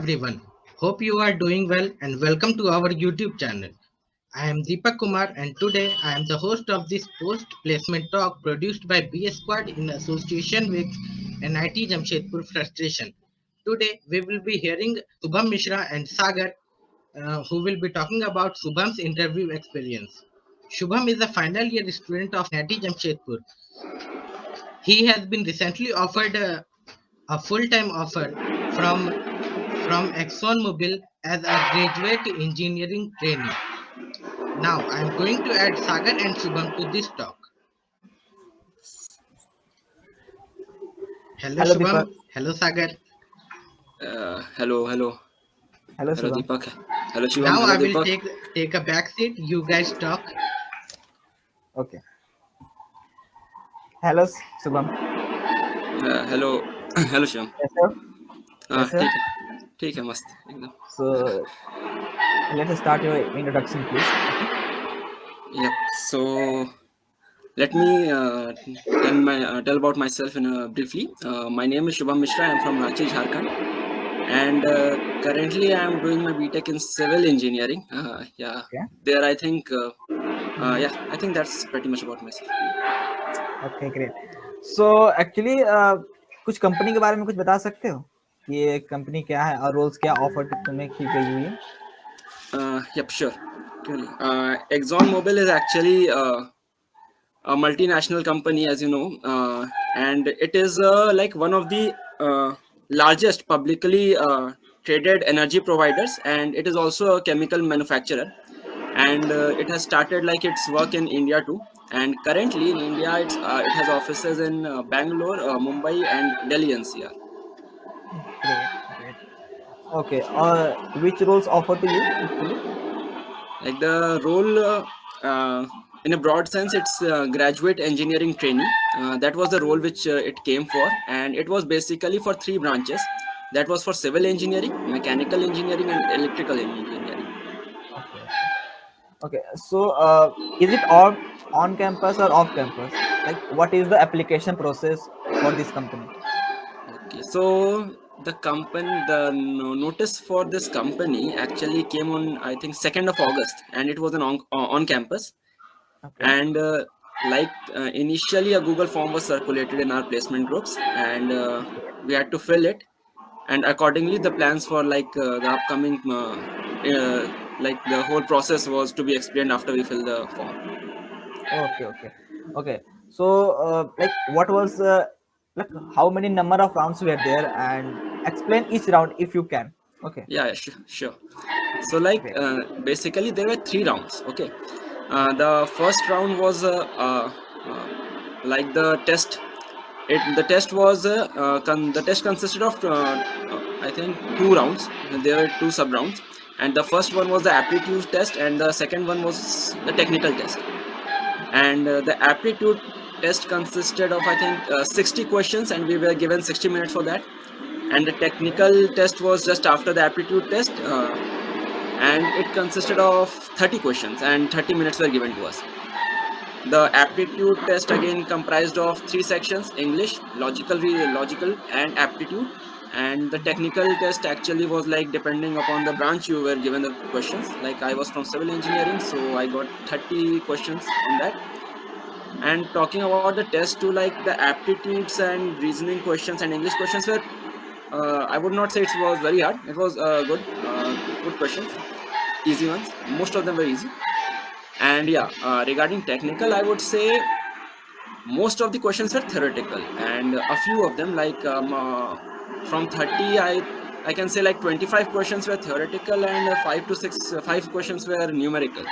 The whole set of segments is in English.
everyone. Hope you are doing well and welcome to our YouTube channel. I am Deepak Kumar and today I am the host of this post placement talk produced by BS Squad in association with NIT Jamshedpur Frustration. Today we will be hearing Subham Mishra and Sagar who will be talking about Subham's interview experience. Shubham is a final year student of NIT Jamshedpur. He has been recently offered a full-time offer from ExxonMobil as a graduate engineering trainee. Now I am going to add Sagar and Shubham to this talk. Hello Hello Deepak. Shubham, hello Sagar. Hello, Hello hello Shubham. Deepak, hello Shivam, Now hello I will Deepak. take a back seat. You guys talk. Okay. Hello Shubham. Hello hello Shivam. Yes sir. हाँ Yes sir. ठीक है मस्त एकदम. So let's start your introduction, please. Yep. So let me tell about myself in briefly. My name is Shubham Mishra. I am from Ranchi, Jharkhand, and currently I am doing my BTech in civil engineering. Yeah, Okay. there I think. I think that's pretty much about myself. Okay, great. So actually कुछ company के बारे में कुछ बता सकते हो कि ये कंपनी क्या है और रोल्स क्या ऑफर तुम्हें की गई हुई है? Yep, sure. ExxonMobil is actually a multinational company, as you know, and it is like one of the largest publicly traded energy providers, and it is also a chemical manufacturer. And it has started like its work in India too. And currently in India, it has offices in Bangalore, Mumbai, and Delhi NCR. Great, great. Okay. Which roles offer to you actually? Like the role, in a broad sense, it's graduate engineering trainee. That was the role which it came for, and it was basically for three branches. That was for civil engineering, mechanical engineering, and electrical engineering. Okay. Okay. So is it all on campus or off campus? Like what is the application process for this company? Okay, so the notice for this company actually came on, I think, 2nd of August, and it was an on campus. Okay. And initially a Google form was circulated in our placement groups, and we had to fill it. And accordingly, the plans for the upcoming like the whole process was to be explained after we fill the form. Okay, okay, okay. So, what was like? How many number of rounds were there, and explain each round if you can. Okay, Yeah, sure. So like great. basically there were three rounds. Okay, the first round was like the test. The test was the test consisted of I think two rounds. There were two sub rounds, and the first one was the aptitude test, and the second one was the technical test. And the aptitude test consisted of, I think, 60 questions, and we were given 60 minutes for that. And the technical test was just after the aptitude test, and it consisted of 30 questions, and 30 minutes were given to us. The aptitude test again comprised of three sections: English, logical, and aptitude. And the technical test actually was like depending upon the branch you were given the questions. Like I was from civil engineering, so I got 30 questions on that. And talking about the test too, like the aptitudes and reasoning questions and English questions were, I would not say it was very hard. It was good questions, easy ones. Most of them were easy. And yeah, regarding technical, I would say most of the questions were theoretical, and a few of them, like from 30, I can say like 25 questions were theoretical, and 5 questions were numerical.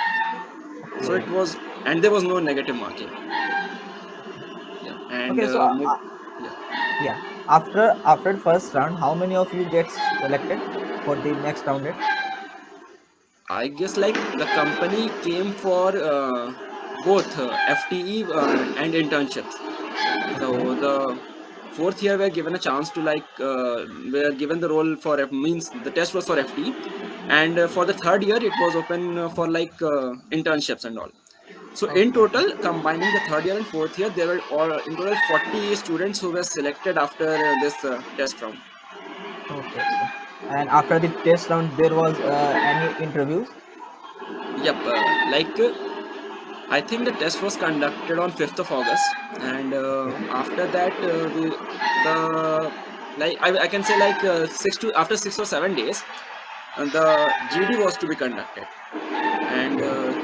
So Okay, it was, and there was no negative marking. Yeah, and okay. So, yeah. yeah. After first round, how many of you gets selected for the next round? I guess like the company came for both FTE and internships. Okay, So the fourth year we're given a chance to we're given the role for means the test was for FTE, and for the third year it was open for internships and all. So in okay, okay, total, combining the third year and fourth year, there were all in total 40 students who were selected after this test round. okay, okay. And after the test round, there was any interviews? Yep. I think the test was conducted on 5th of August, and Okay. after that, the I can say like 6 or 7 days, the GD was to be conducted, and Okay.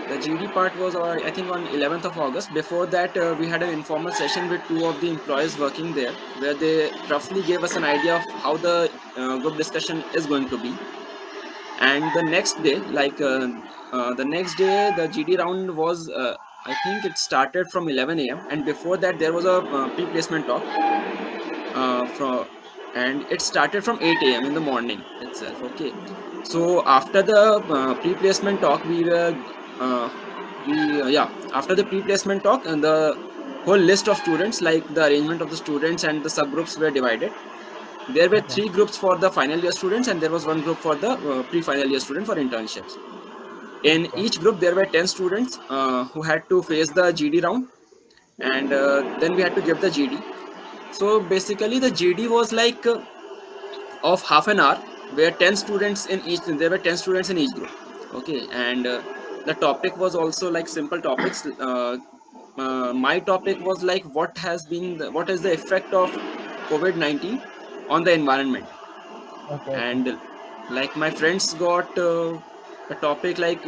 the GD part was I think on 11th of August. Before that, we had an informal session with two of the employees working there, where they roughly gave us an idea of how the group discussion is going to be. And the next day, the GD round was, I think it started from 11 a.m. And before that, there was a pre-placement talk from, and it started from 8 a.m. in the morning itself. Okay, so after the pre-placement talk, uh, after the pre-placement talk, and the whole list of students, like the arrangement of the students and the subgroups were divided. There were Okay. three groups for the final year students, and there was one group for the pre-final year student for internships. In Okay. each group, there were 10 students who had to face the GD round, and then we had to give the GD. So basically, the GD was like of half an hour, where 10 students in each. There were 10 students in each group. Okay, and the topic was also like simple topics. My topic was like what is the effect of COVID-19 on the environment, Okay. Okay. and like my friends got a topic like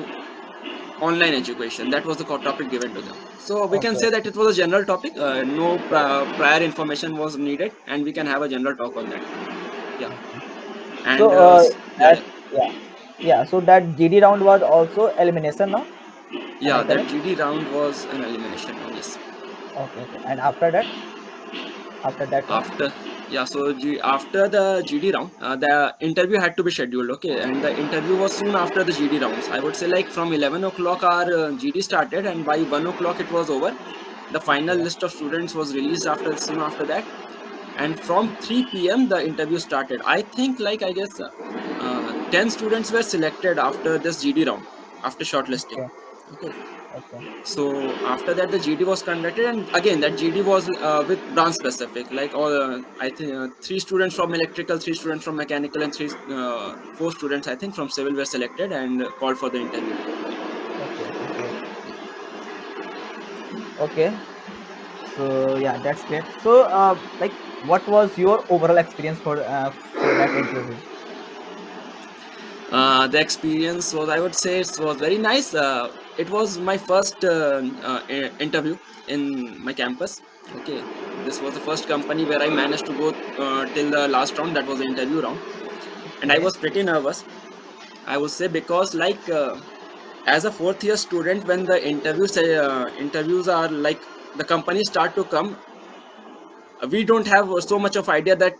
online education. That was the topic given to them, so we can Okay. say that it was a general topic. No prior information was needed, and we can have a general talk on that. Yeah. Okay. So And yeah, that, yeah, yeah, yeah. So that GD round was also elimination, no? Am I yeah, that correct? GD round was an elimination round, yes. Okay. Okay. And after that one. After, yeah, so after the GD round, the interview had to be scheduled. Okay, and the interview was soon after the GD rounds. I would say like from 11 o'clock our GD started, and by 1 o'clock it was over. The final Okay. list of students was released after soon after that, and from 3 p.m. the interview started. I think like I guess 10 students were selected after this GD round, after shortlisting. Okay. Okay, Okay. so after that the GD was conducted, and again that GD was with branch specific, like all I think three students from electrical, three students from mechanical, and four students I think from civil were selected and called for the interview. Okay. Okay. Great. Yeah. Okay. So yeah, that's great. So like, what was your overall experience for that interview? The experience was, I would say, it was very nice. It was my first interview in my campus. Okay, this was the first company where I managed to go till the last round. That was the interview round, and I Okay. was pretty nervous, I would say, because like as a fourth year student, when the interviews are like the companies start to come, we don't have so much of idea that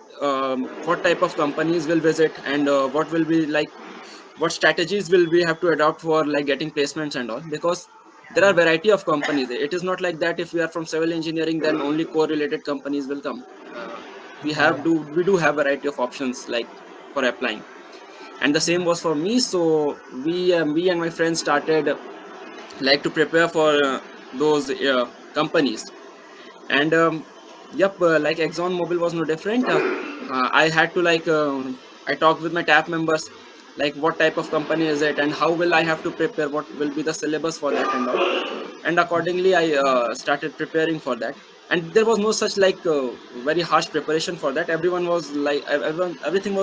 what type of companies will visit, and what will be like, what strategies will we have to adopt for like getting placements and all, because there are variety of companies. It is not like that if we are from civil engineering then only core related companies will come. Yeah. Yeah. We do have variety of options like for applying, and the same was for me. So we and my friends started like to prepare for those companies. And yep, like Exxon Mobil was no different. I had to like I talked with my TAP members, like what type of company is it and how will I have to prepare, what will be the syllabus for that and all. And accordingly I started preparing for that, and there was no such like very harsh preparation for that. Everything was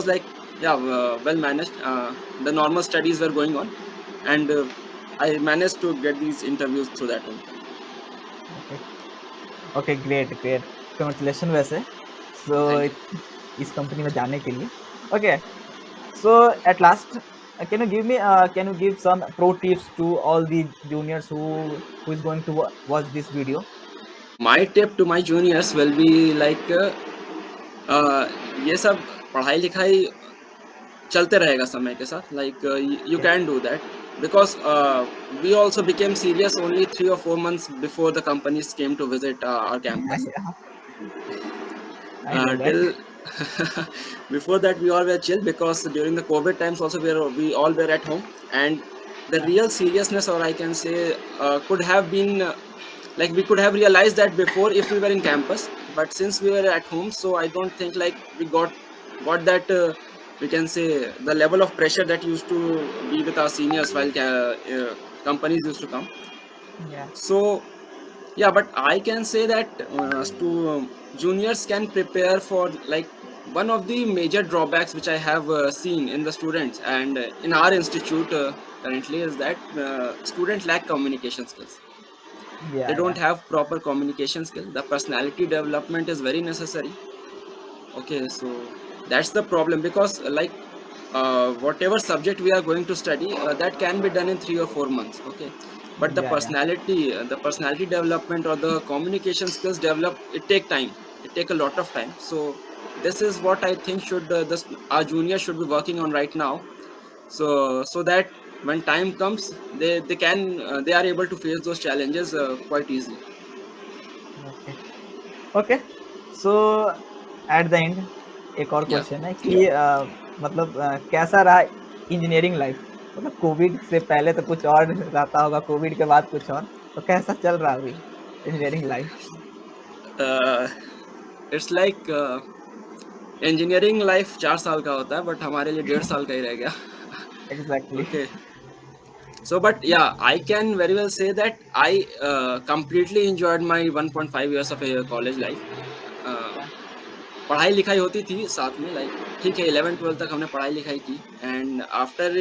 like, yeah, well managed. The normal studies were going on, and I managed to get these interviews through that one. Okay. Okay. Great. Great. Congratulations वैसे. So Thank you. इस company में जाने के लिए. Okay. So at last, can you give some pro tips to all the juniors who is going to watch this video? My tip to my juniors will be like ये सब पढ़ाई लिखाई चलते रहेगा समय के साथ, like you Okay. can do that, because we also became serious only 3 or 4 months before the companies came to visit our campus. Yeah, I know that. Till before that we all were chill, because during the COVID times also we all were at home, and the real seriousness, or I can say could have been like we could have realized that before if we were in campus, but since we were at home, so I don't think like we got that we can say the level of pressure that used to be with our seniors while companies used to come. Yeah. So yeah, but I can say that to juniors can prepare for like one of the major drawbacks which I have seen in the students and in our institute currently is that students lack communication skills. They Yeah. don't Yeah. have proper communication skill. The personality development is very necessary. Okay, so that's the problem because whatever subject we are going to study, that can be done in 3 or 4 months. Okay, but Yeah. Yeah. the personality development or the communication skills develop, it take time. It take a lot of time. So this is what I think should our juniors should be working on right now. So that when time comes, they are able to face those challenges quite easily. Okay. Okay. So at the end एक और Yeah. Question है कि मतलब कैसा रहा engineering life? मतलब Covid से पहले तो कुछ और रहता होगा, कोविड के बाद कुछ और, तो कैसा चल रहा है अभी engineering life? Uh, it's like engineering life 4 साल का होता है बट हमारे लिए 1.5 साल का ही रह गया. Exactly. Okay. So, but yeah, I can very well say that I completely enjoyed my 1.5 years of college life. Uh, पढ़ाई लिखाई होती थी साथ में, लाइक ठीक है 11-12 तक हमने पढ़ाई लिखाई की and after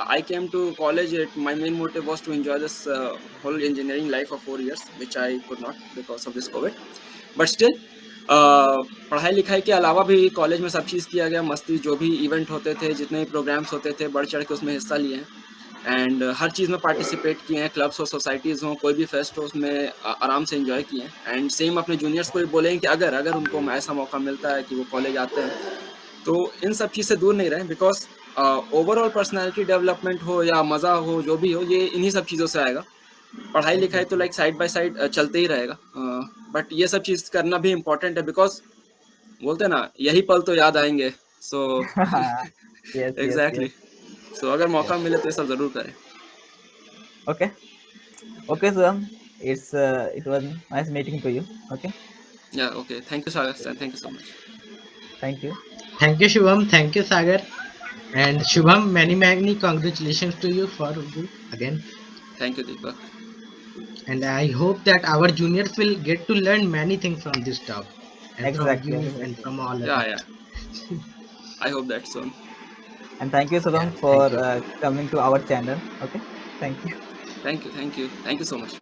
I came to college. My main motive was to enjoy this whole engineering life of 4 years which I could not because of this covid. But still पढ़ाई लिखाई के अलावा भी कॉलेज में सब चीज़ किया गया, मस्ती, जो भी इवेंट होते थे, जितने भी प्रोग्राम्स होते थे, बढ़ चढ़ के उसमें हिस्सा लिए हैं एंड हर चीज़ में पार्टिसिपेट किए हैं. क्लब्स हो, सोसाइटीज़ हो, कोई भी फेस्ट हो, उसमें आराम से एंजॉय किए हैं एंड सेम अपने जूनियर्स को भी बोलेंगे कि अगर अगर उनको ऐसा मौका मिलता है कि वो कॉलेज आते हैं तो इन सब चीज़ से दूर नहीं रहें बिकॉज ओवरऑल पर्सनैलिटी डेवलपमेंट हो या मज़ा हो, जो भी हो, ये इन्हीं सब चीज़ों से आएगा. पढ़ाई लिखाई तो लाइक साइड बाय साइड चलते ही रहेगा बट ये सब चीज़ करना भी इम्पोर्टेंट है बिकॉज बोलते हैं ना, यही पल तो याद आएंगे. So yes yes exactly. Yes so अगर यस. मौका मिले तो ये सब ज़रूर करें. Okay. Okay Sudham, it's it was nice meeting to you. Okay. Yeah, okay. Thank you, Sagar, and thank you so much. Thank you. Thank you, Shubham. Thank you, Sagar. And Shubham, many, many congratulations to you for you again. Thank you, Deepak. And I hope that our juniors will get to learn many things from this talk and from exactly you and exactly. from all of Yeah, us. yeah. I hope that soon. And thank you Yeah, सुधम thank for you. Coming to our channel. Okay. Thank you. Thank you, thank you, thank you so much.